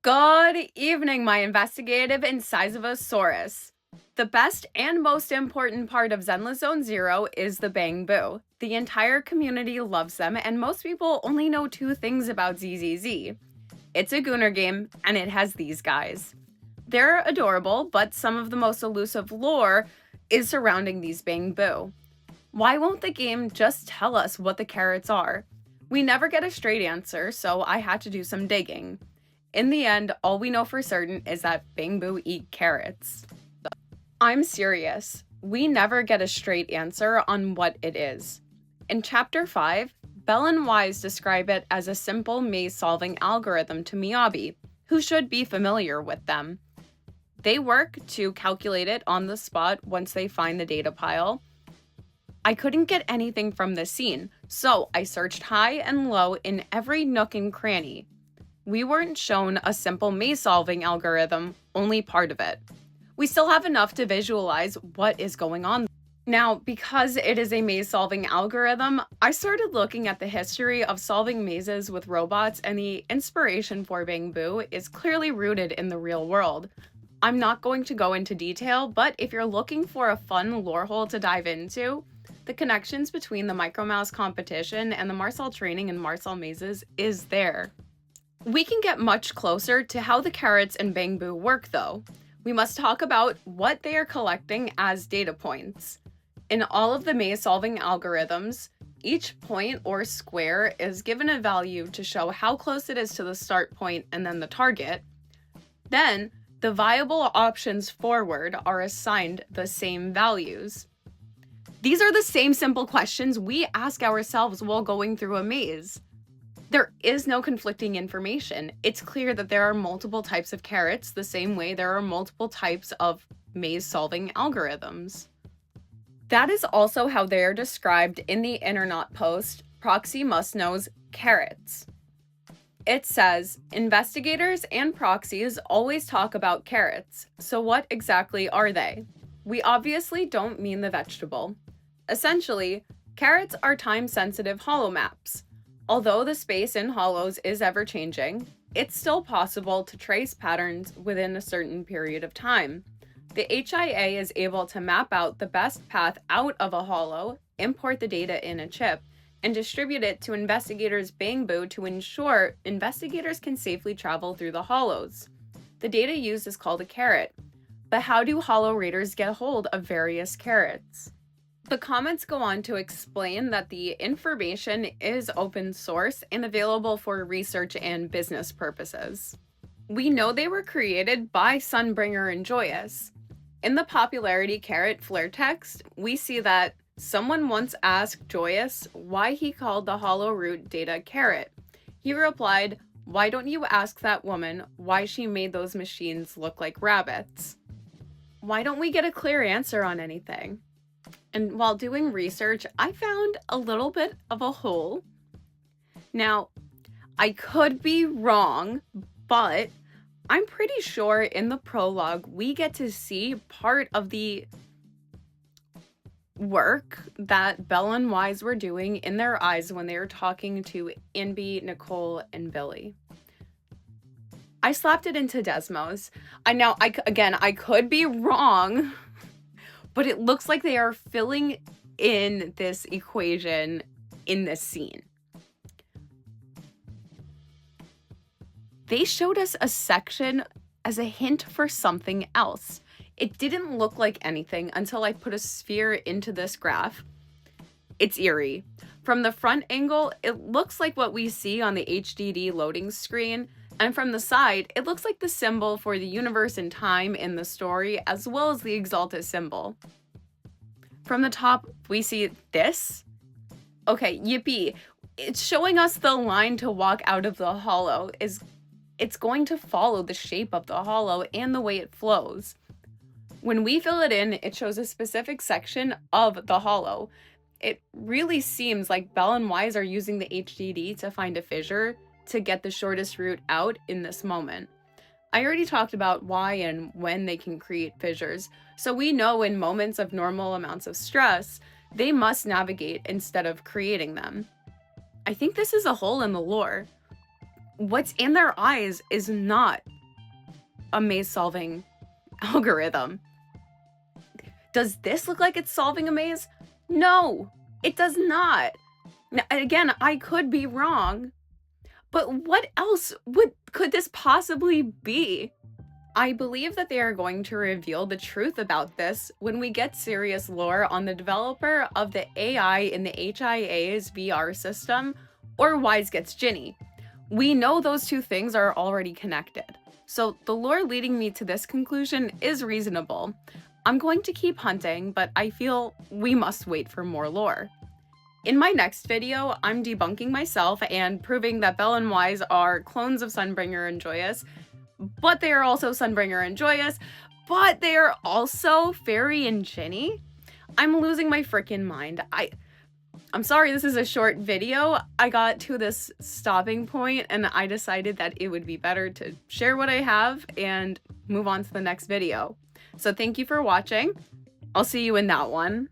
Good evening, my investigative incisivosaurus. The best and most important part of Zenless Zone Zero is the Bangboo. The entire community loves them, and most people only know two things about ZZZ. It's a Gunner game, and it has these guys. They're adorable, but some of the most elusive lore is surrounding these Bangboo. Why won't the game just tell us what the carrots are? We never get a straight answer, so I had to do some digging. In the end, all we know for certain is that Bangboo eat carrots. I'm serious. We never get a straight answer on what it is. In Chapter 5, Belle and Wise describe it as a simple maze-solving algorithm to Miyabi, who should be familiar with them. They work to calculate it on the spot once they find the data pile. I couldn't get anything from this scene, so I searched high and low in every nook and cranny. We weren't shown a simple maze-solving algorithm, only part of it. We still have enough to visualize what is going on. Now, because it is a maze-solving algorithm, I started looking at the history of solving mazes with robots, and the inspiration for Bangboo is clearly rooted in the real world. I'm not going to go into detail, but if you're looking for a fun lore hole to dive into, the connections between the Micromouse competition and the Marcel training in Marcel mazes is there. We can get much closer to how the carrots in Bangboo work, though. We must talk about what they are collecting as data points. In all of the maze-solving algorithms, each point or square is given a value to show how close it is to the start point and then the target. Then, the viable options forward are assigned the same values. These are the same simple questions we ask ourselves while going through a maze. There is no conflicting information. It's clear that there are multiple types of carrots, the same way there are multiple types of maze-solving algorithms. That is also how they are described in the Internet post, Proxy Must Know's Carrots. It says, investigators and proxies always talk about carrots, so what exactly are they? We obviously don't mean the vegetable. Essentially, carrots are time-sensitive hollow maps. Although the space in hollows is ever-changing, it's still possible to trace patterns within a certain period of time. The HIA is able to map out the best path out of a hollow, import the data in a chip, and distribute it to investigators' Bangboo to ensure investigators can safely travel through the hollows. The data used is called a carrot. But how do hollow raiders get hold of various carrots? The comments go on to explain that the information is open source and available for research and business purposes. We know they were created by Sunbringer and Joyous. In the popularity carrot flare text, we see that someone once asked Joyous why he called the hollow root data carrot. He replied, "Why don't you ask that woman why she made those machines look like rabbits?" Why don't we get a clear answer on anything? And while doing research, I found a little bit of a hole. Now, I could be wrong, but I'm pretty sure in the prologue we get to see part of the work that Belle and Wise were doing in their eyes when they were talking to Inby, Nicole, and Billy. I slapped it into Desmos. I could be wrong, but it looks like they are filling in this equation in this scene. They showed us a section as a hint for something else. It didn't look like anything until I put a sphere into this graph. It's eerie. From the front angle, it looks like what we see on the HDD loading screen, and from the side, it looks like the symbol for the universe and time in the story, as well as the Exalted symbol. From the top, we see this. Okay, yippee. It's showing us the line to walk out of the hollow. It's going to follow the shape of the hollow and the way it flows. When we fill it in, it shows a specific section of the hollow. It really seems like Belle and Wise are using the HDD to find a fissure to get the shortest route out in this moment. I already talked about why and when they can create fissures, so we know in moments of normal amounts of stress, they must navigate instead of creating them. I think this is a hole in the lore. what's in their eyes is not a maze solving algorithm. Does this look like it's solving a maze? No, it does not. Now, again, I could be wrong, but what else could this possibly be? I believe that they are going to reveal the truth about this when we get serious lore on the developer of the AI in the HIA's VR system, or Wise Gets Ginny. We know those two things are already connected, so the lore leading me to this conclusion is reasonable. I'm going to keep hunting, but I feel we must wait for more lore. In my next video, I'm debunking myself and proving that Belle and Wise are clones of Sunbringer and Joyous, but they are also Sunbringer and Joyous, but they are also Fairy and Ginny. I'm losing my freaking mind. I'm sorry this is a short video. I got to this stopping point and I decided that it would be better to share what I have and move on to the next video. So thank you for watching. I'll see you in that one.